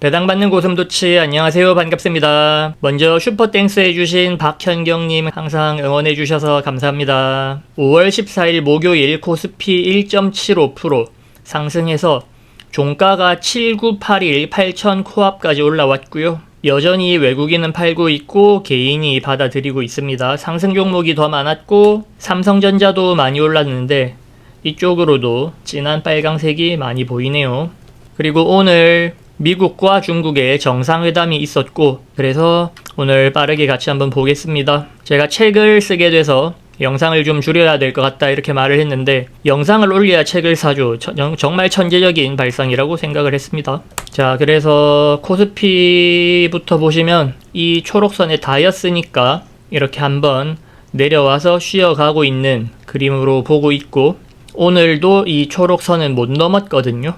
배당받는 고슴도치 안녕하세요, 반갑습니다. 먼저 슈퍼땡스 해주신 박현경님 항상 응원해주셔서 감사합니다. 5월 14일 목요일 코스피 1.75% 상승해서 종가가 7981 8000 코앞까지 올라왔고요. 여전히 외국인은 팔고 있고 개인이 받아들이고 있습니다. 상승 종목이 더 많았고 삼성전자도 많이 올랐는데 이쪽으로도 진한 빨강색이 많이 보이네요. 그리고 오늘 미국과 중국의 정상회담이 있었고 그래서 오늘 빠르게 같이 한번 보겠습니다. 제가 책을 쓰게 돼서 영상을 좀 줄여야 될 것 같다 이렇게 말을 했는데 영상을 올려야 책을 사죠. 정말 천재적인 발상이라고 생각을 했습니다. 자, 그래서 코스피부터 보시면 이 초록선에 닿았으니까 이렇게 한번 내려와서 쉬어가고 있는 그림으로 보고 있고 오늘도 이 초록선은 못 넘었거든요.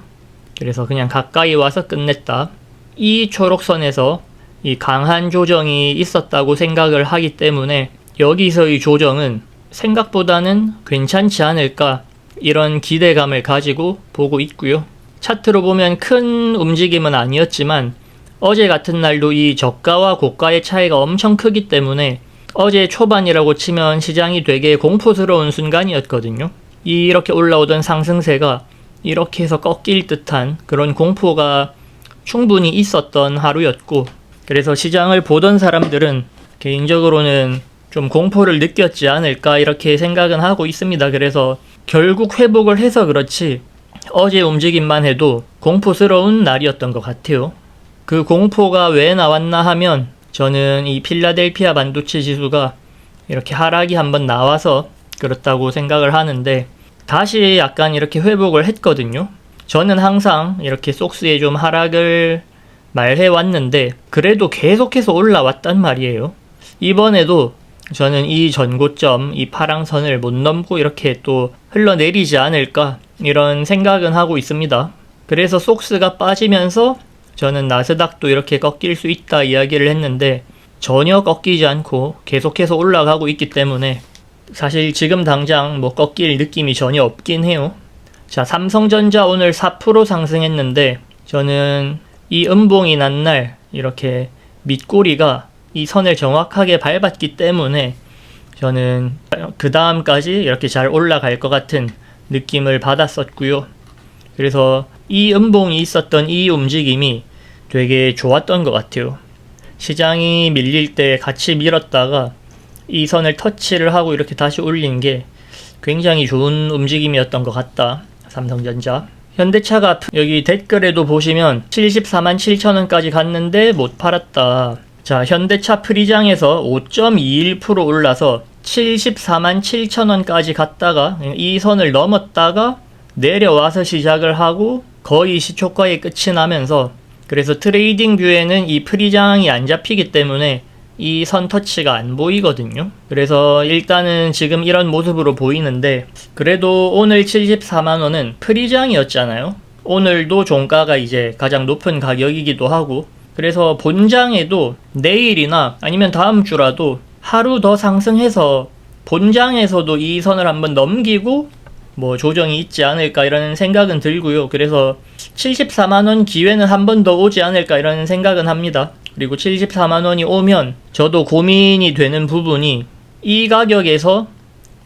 그래서 그냥 가까이 와서 끝냈다. 이 초록선에서 이 강한 조정이 있었다고 생각을 하기 때문에 여기서의 조정은 생각보다는 괜찮지 않을까 이런 기대감을 가지고 보고 있고요. 차트로 보면 큰 움직임은 아니었지만 어제 같은 날도 이 저가와 고가의 차이가 엄청 크기 때문에 어제 초반이라고 치면 시장이 되게 공포스러운 순간이었거든요. 이렇게 올라오던 상승세가 이렇게 해서 꺾일 듯한 그런 공포가 충분히 있었던 하루였고 그래서 시장을 보던 사람들은 개인적으로는 좀 공포를 느꼈지 않을까 이렇게 생각은 하고 있습니다. 그래서 결국 회복을 해서 그렇지 어제 움직임만 해도 공포스러운 날이었던 것 같아요. 그 공포가 왜 나왔나 하면 저는 이 필라델피아 반도체 지수가 이렇게 하락이 한번 나와서 그렇다고 생각을 하는데 다시 약간 이렇게 회복을 했거든요. 저는 항상 이렇게 속스에 좀 하락을 말해왔는데 그래도 계속해서 올라왔단 말이에요. 이번에도 저는 이 전고점, 이 파랑선을 못 넘고 이렇게 또 흘러내리지 않을까 이런 생각은 하고 있습니다. 그래서 속스가 빠지면서 저는 나스닥도 이렇게 꺾일 수 있다 이야기를 했는데 전혀 꺾이지 않고 계속해서 올라가고 있기 때문에 사실 지금 당장 뭐 꺾일 느낌이 전혀 없긴 해요. 자, 삼성전자 오늘 4% 상승했는데 저는 이 음봉이 난 날 이렇게 밑꼬리가 이 선을 정확하게 밟았기 때문에 저는 그 다음까지 이렇게 잘 올라갈 것 같은 느낌을 받았었고요. 그래서 이 음봉이 있었던 이 움직임이 되게 좋았던 것 같아요. 시장이 밀릴 때 같이 밀었다가 이 선을 터치를 하고 이렇게 다시 올린 게 굉장히 좋은 움직임이었던 것 같다. 삼성전자. 현대차가 여기 댓글에도 보시면 74만 7천원까지 갔는데 못 팔았다. 자, 현대차 프리장에서 5.21% 올라서 74만 7천원까지 갔다가 이 선을 넘었다가 내려와서 시작을 하고 거의 시초가에 끝이 나면서 그래서 트레이딩 뷰에는 이 프리장이 안 잡히기 때문에 이 선 터치가 안 보이거든요. 그래서 일단은 지금 이런 모습으로 보이는데 그래도 오늘 74만원은 프리장이었잖아요. 오늘도 종가가 이제 가장 높은 가격이기도 하고 그래서 본장에도 내일이나 아니면 다음 주라도 하루 더 상승해서 본장에서도 이 선을 한번 넘기고 뭐 조정이 있지 않을까 이런 생각은 들고요. 그래서 74만원 기회는 한 번 더 오지 않을까 이런 생각은 합니다. 그리고 74만원이 오면 저도 고민이 되는 부분이 이 가격에서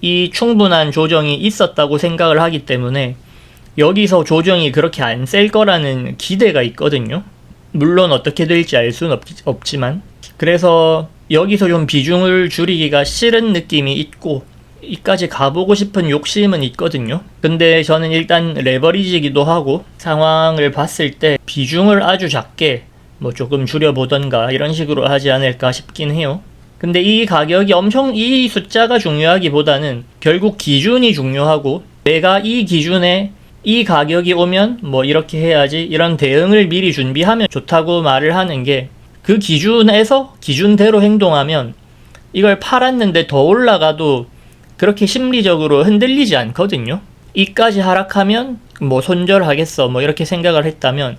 이 충분한 조정이 있었다고 생각을 하기 때문에 여기서 조정이 그렇게 안 셀 거라는 기대가 있거든요. 물론 어떻게 될지 알 수는 없지만 그래서 여기서 좀 비중을 줄이기가 싫은 느낌이 있고 이까지 가보고 싶은 욕심은 있거든요. 근데 저는 일단 레버리지기도 하고 상황을 봤을 때 비중을 아주 작게 뭐 조금 줄여보던가 이런 식으로 하지 않을까 싶긴 해요. 근데 이 가격이 엄청 이 숫자가 중요하기보다는 결국 기준이 중요하고 내가 이 기준에 이 가격이 오면 뭐 이렇게 해야지 이런 대응을 미리 준비하면 좋다고 말을 하는 게 그 기준에서 기준대로 행동하면 이걸 팔았는데 더 올라가도 그렇게 심리적으로 흔들리지 않거든요. 이까지 하락하면 뭐 손절하겠어 뭐 이렇게 생각을 했다면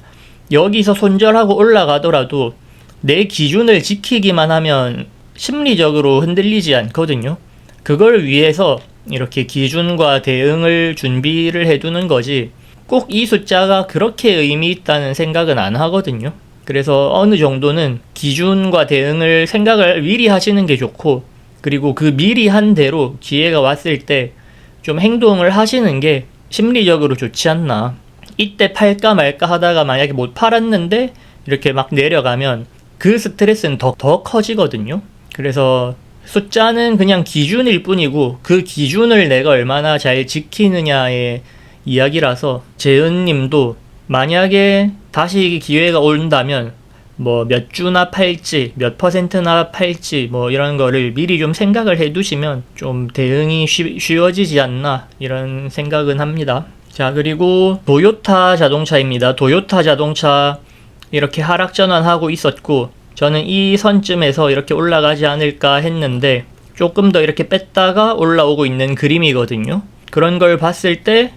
여기서 손절하고 올라가더라도 내 기준을 지키기만 하면 심리적으로 흔들리지 않거든요. 그걸 위해서 이렇게 기준과 대응을 준비를 해두는 거지 꼭 이 숫자가 그렇게 의미 있다는 생각은 안 하거든요. 그래서 어느 정도는 기준과 대응을 생각을 미리 하시는 게 좋고, 그리고 그 미리 한 대로 기회가 왔을 때 좀 행동을 하시는 게 심리적으로 좋지 않나. 이때 팔까 말까 하다가 만약에 못 팔았는데 이렇게 막 내려가면 그 스트레스는 더 커지거든요. 그래서 숫자는 그냥 기준일 뿐이고, 그 기준을 내가 얼마나 잘 지키느냐의 이야기라서, 재은님도 만약에 다시 기회가 온다면 뭐 몇 주나 팔지, 몇 퍼센트나 팔지, 뭐 이런 거를 미리 좀 생각을 해 두시면 좀 대응이 쉬워지지 않나, 이런 생각은 합니다. 자, 그리고 도요타 자동차입니다. 도요타 자동차 이렇게 하락 전환하고 있었고, 저는 이 선쯤에서 이렇게 올라가지 않을까 했는데 조금 더 이렇게 뺐다가 올라오고 있는 그림이거든요. 그런 걸 봤을 때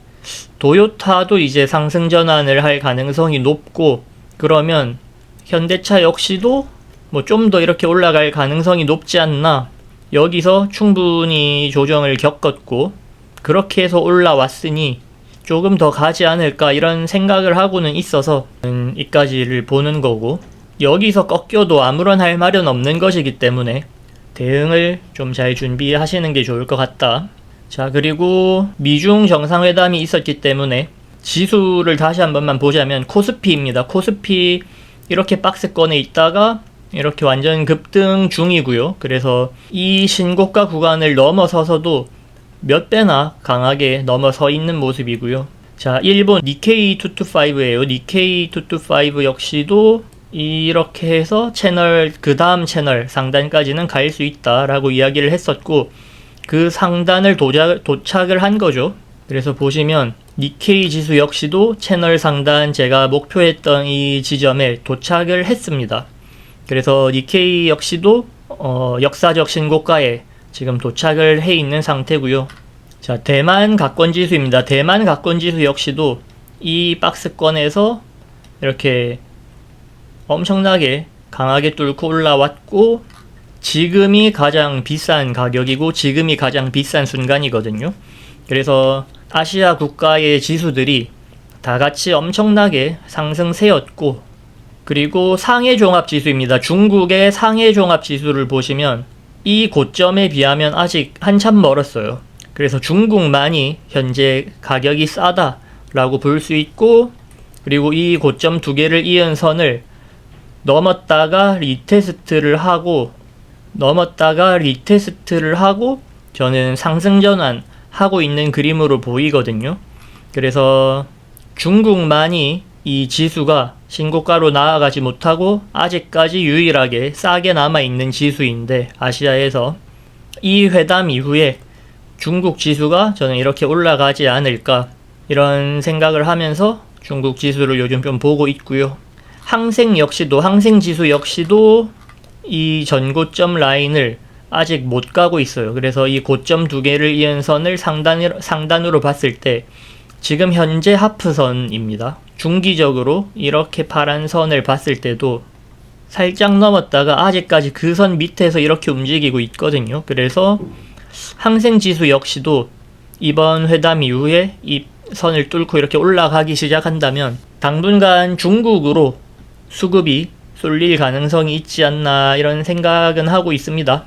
도요타도 이제 상승 전환을 할 가능성이 높고, 그러면 현대차 역시도 뭐 좀 더 이렇게 올라갈 가능성이 높지 않나. 여기서 충분히 조정을 겪었고 그렇게 해서 올라왔으니 조금 더 가지 않을까, 이런 생각을 하고는 있어서 이까지를 보는 거고, 여기서 꺾여도 아무런 할 말은 없는 것이기 때문에 대응을 좀 잘 준비하시는 게 좋을 것 같다. 자, 그리고 미중 정상회담이 있었기 때문에 지수를 다시 한 번만 보자면 코스피입니다. 코스피 이렇게 박스권에 있다가 이렇게 완전 급등 중이고요. 그래서 이 신고가 구간을 넘어서서도 몇 배나 강하게 넘어서 있는 모습이고요. 자, 일본 니케이 225예요. 니케이 225 역시도 이렇게 해서 채널, 그 다음 채널 상단까지는 갈 수 있다라고 이야기를 했었고, 그 상단을 도착을 한 거죠. 그래서 보시면 니케이 지수 역시도 채널 상단, 제가 목표했던 이 지점에 도착을 했습니다. 그래서 니케이 역시도 역사적 신고가에 지금 도착을 해 있는 상태고요. 자, 대만 가권 지수입니다. 대만 가권 지수 역시도 이 박스권에서 이렇게 엄청나게 강하게 뚫고 올라왔고, 지금이 가장 비싼 가격이고 지금이 가장 비싼 순간이거든요. 그래서 아시아 국가의 지수들이 다 같이 엄청나게 상승세였고, 그리고 상해 종합 지수입니다. 중국의 상해 종합 지수를 보시면 이 고점에 비하면 아직 한참 멀었어요. 그래서 중국만이 현재 가격이 싸다라고 볼 수 있고, 그리고 이 고점 두 개를 이은 선을 넘었다가 리테스트를 하고 저는 상승 전환 하고 있는 그림으로 보이거든요. 그래서 중국만이 이 지수가 신고가로 나아가지 못하고 아직까지 유일하게 싸게 남아있는 지수인데, 아시아에서 이 회담 이후에 중국 지수가 저는 이렇게 올라가지 않을까, 이런 생각을 하면서 중국 지수를 요즘 좀 보고 있고요. 항생 지수 역시도 이 전고점 라인을 아직 못 가고 있어요. 그래서 이 고점 두 개를 이은 선을 상단으로 봤을 때 지금 현재 하프선입니다. 중기적으로 이렇게 파란 선을 봤을 때도 살짝 넘었다가 아직까지 그 선 밑에서 이렇게 움직이고 있거든요. 그래서 항생지수 역시도 이번 회담 이후에 이 선을 뚫고 이렇게 올라가기 시작한다면 당분간 중국으로 수급이 쏠릴 가능성이 있지 않나, 이런 생각은 하고 있습니다.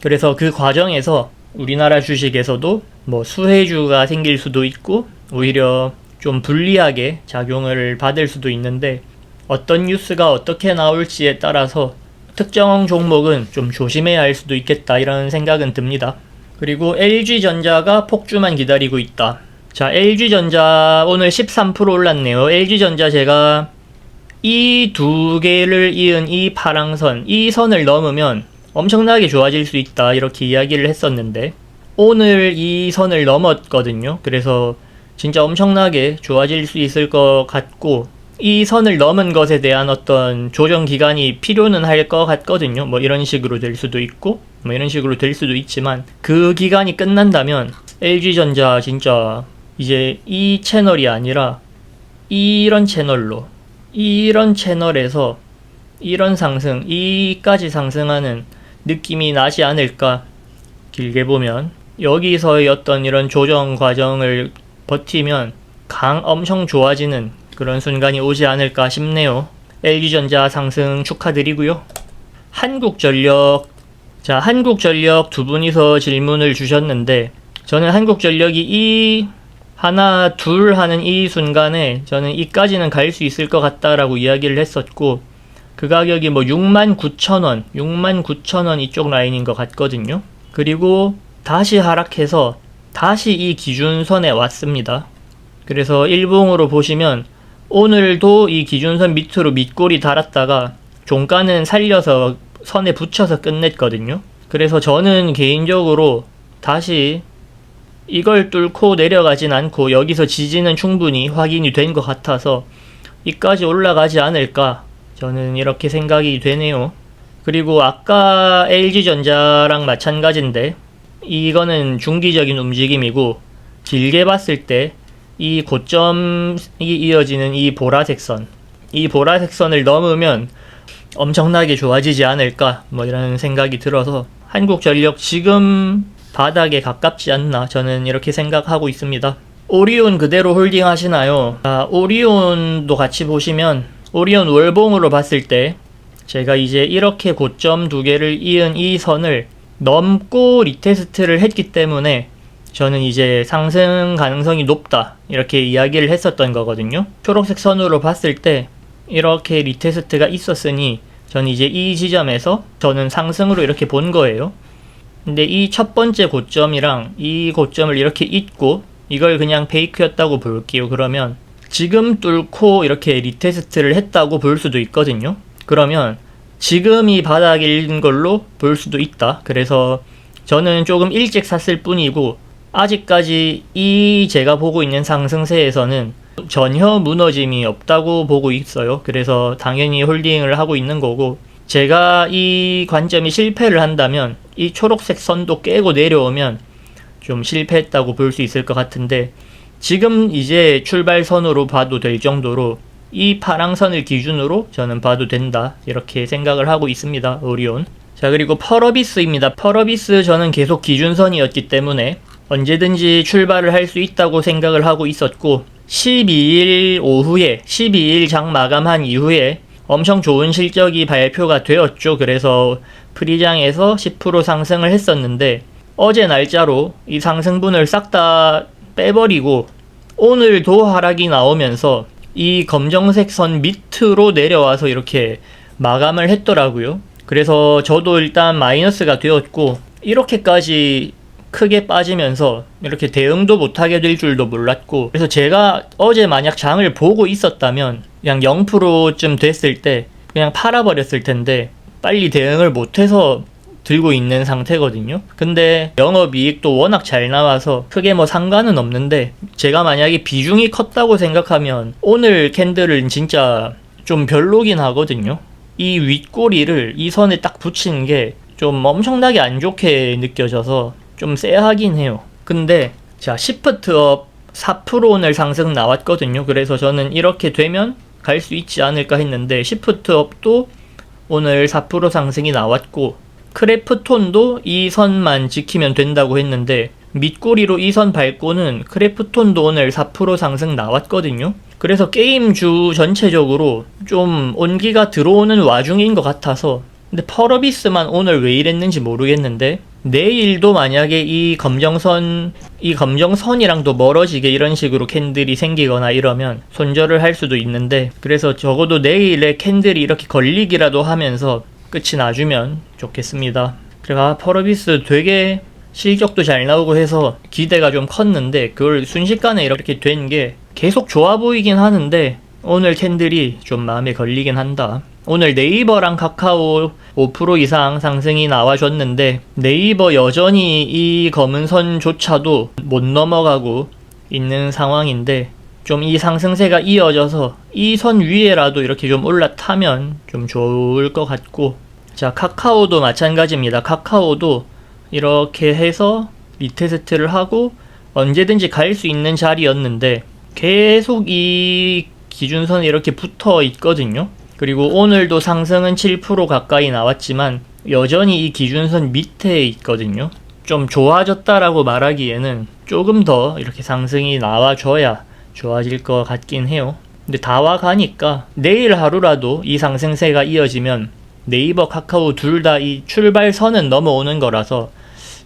그래서 그 과정에서 우리나라 주식에서도 뭐 수혜주가 생길 수도 있고 오히려 좀 불리하게 작용을 받을 수도 있는데, 어떤 뉴스가 어떻게 나올지에 따라서 특정 종목은 좀 조심해야 할 수도 있겠다, 이런 생각은 듭니다. 그리고 LG전자가 폭주만 기다리고 있다. 자, LG전자 오늘 13% 올랐네요. LG전자 제가 이 두 개를 이은 이 파랑선, 이 선을 넘으면 엄청나게 좋아질 수 있다, 이렇게 이야기를 했었는데 오늘 이 선을 넘었거든요. 그래서 진짜 엄청나게 좋아질 수 있을 것 같고, 이 선을 넘은 것에 대한 어떤 조정 기간이 필요는 할 것 같거든요. 뭐 이런 식으로 될 수도 있고 뭐 이런 식으로 될 수도 있지만, 그 기간이 끝난다면 LG전자 진짜 이제 이 채널이 아니라 이런 채널에서 이런 상승, 이까지 상승하는 느낌이 나지 않을까. 길게 보면 여기서의 어떤 이런 조정 과정을 버티면 엄청 좋아지는 그런 순간이 오지 않을까 싶네요. LG전자 상승 축하드리고요. 한국전력, 자, 한국전력 두 분이서 질문을 주셨는데, 저는 한국전력이 이 하나 둘 하는 이 순간에 저는 이까지는 갈 수 있을 것 같다라고 이야기를 했었고, 그 가격이 뭐 69,000원, 69,000원 이쪽 라인인 것 같거든요. 그리고 다시 하락해서 다시 이 기준선에 왔습니다. 그래서 일봉으로 보시면 오늘도 이 기준선 밑으로 밑골이 달았다가 종가는 살려서 선에 붙여서 끝냈거든요. 그래서 저는 개인적으로 다시 이걸 뚫고 내려가진 않고 여기서 지지는 충분히 확인이 된 것 같아서 이까지 올라가지 않을까, 저는 이렇게 생각이 되네요. 그리고 아까 LG전자랑 마찬가지인데, 이거는 중기적인 움직임이고 길게 봤을 때 이 고점이 이어지는 이 보라색 선, 이 보라색 선을 넘으면 엄청나게 좋아지지 않을까, 뭐 이런 생각이 들어서 한국전력 지금 바닥에 가깝지 않나, 저는 이렇게 생각하고 있습니다. 오리온 그대로 홀딩 하시나요? 오리온도 같이 보시면, 오리온 월봉으로 봤을 때 제가 이제 이렇게 고점 두 개를 이은 이 선을 넘고 리테스트를 했기 때문에 저는 이제 상승 가능성이 높다, 이렇게 이야기를 했었던 거거든요. 초록색 선으로 봤을 때 이렇게 리테스트가 있었으니 저는 이제 이 지점에서 저는 상승으로 이렇게 본 거예요. 근데 이 첫 번째 고점이랑 이 고점을 이렇게 잇고 이걸 그냥 페이크였다고 볼게요. 그러면 지금 뚫고 이렇게 리테스트를 했다고 볼 수도 있거든요. 그러면 지금이 바닥인 걸로 볼 수도 있다. 그래서 저는 조금 일찍 샀을 뿐이고 아직까지 이 제가 보고 있는 상승세에서는 전혀 무너짐이 없다고 보고 있어요. 그래서 당연히 홀딩을 하고 있는 거고, 제가 이 관점이 실패를 한다면 이 초록색 선도 깨고 내려오면 좀 실패했다고 볼 수 있을 것 같은데, 지금 이제 출발선으로 봐도 될 정도로 이 파랑선을 기준으로 저는 봐도 된다, 이렇게 생각을 하고 있습니다. 오리온. 자, 그리고 펄어비스입니다. 펄어비스 저는 계속 기준선이었기 때문에 언제든지 출발을 할 수 있다고 생각을 하고 있었고, 12일 오후에 12일 장 마감한 이후에 엄청 좋은 실적이 발표가 되었죠. 그래서 프리장에서 10% 상승을 했었는데 어제 날짜로 이 상승분을 싹 다 빼버리고 오늘도 하락이 나오면서 이 검정색 선 밑으로 내려와서 이렇게 마감을 했더라고요. 그래서 저도 일단 마이너스가 되었고, 이렇게까지 크게 빠지면서 이렇게 대응도 못하게 될 줄도 몰랐고, 그래서 제가 어제 만약 장을 보고 있었다면 그냥 0%쯤 됐을 때 그냥 팔아버렸을 텐데 빨리 대응을 못해서 들고 있는 상태거든요. 근데 영업이익도 워낙 잘 나와서 크게 뭐 상관은 없는데, 제가 만약에 비중이 컸다고 생각하면 오늘 캔들은 진짜 좀 별로긴 하거든요. 이 윗꼬리를 이 선에 딱 붙이는 게 좀 엄청나게 안 좋게 느껴져서 좀 쎄하긴 해요. 근데 자, 시프트업 4% 오늘 상승 나왔거든요. 그래서 저는 이렇게 되면 갈 수 있지 않을까 했는데, 시프트업도 오늘 4% 상승이 나왔고, 크래프톤도 이 선만 지키면 된다고 했는데 밑꼬리로 이 선 밟고는 크래프톤도 오늘 4% 상승 나왔거든요. 그래서 게임주 전체적으로 좀 온기가 들어오는 와중인 것 같아서, 근데 펄어비스만 오늘 왜 이랬는지 모르겠는데 내일도 만약에 이 검정선이랑도 멀어지게 이런 식으로 캔들이 생기거나 이러면 손절을 할 수도 있는데, 그래서 적어도 내일에 캔들이 이렇게 걸리기라도 하면서 끝이 나주면 좋겠습니다. 제가 펄어비스 되게 실적도 잘 나오고 해서 기대가 좀 컸는데 그걸 순식간에 이렇게 된 게 계속 좋아 보이긴 하는데 오늘 캔들이 좀 마음에 걸리긴 한다. 오늘 네이버랑 카카오 5% 이상 상승이 나와줬는데 네이버 여전히 이 검은 선조차도 못 넘어가고 있는 상황인데, 좀 이 상승세가 이어져서 이 선 위에라도 이렇게 좀 올라타면 좀 좋을 것 같고, 자, 카카오도 마찬가지입니다. 카카오도 이렇게 해서 리테스트를 하고 언제든지 갈 수 있는 자리였는데 계속 이 기준선에 이렇게 붙어 있거든요. 그리고 오늘도 상승은 7% 가까이 나왔지만 여전히 이 기준선 밑에 있거든요. 좀 좋아졌다라고 말하기에는 조금 더 이렇게 상승이 나와줘야 좋아질 것 같긴 해요. 근데 다 와가니까 내일 하루라도 이 상승세가 이어지면 네이버, 카카오 둘 다 이 출발선은 넘어오는 거라서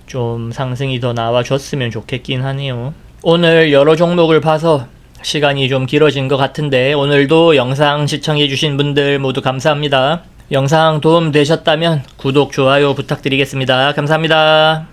좀 상승이 더 나와줬으면 좋겠긴 하네요. 오늘 여러 종목을 봐서 시간이 좀 길어진 것 같은데 오늘도 영상 시청해주신 분들 모두 감사합니다. 영상 도움 되셨다면 구독, 좋아요 부탁드리겠습니다. 감사합니다.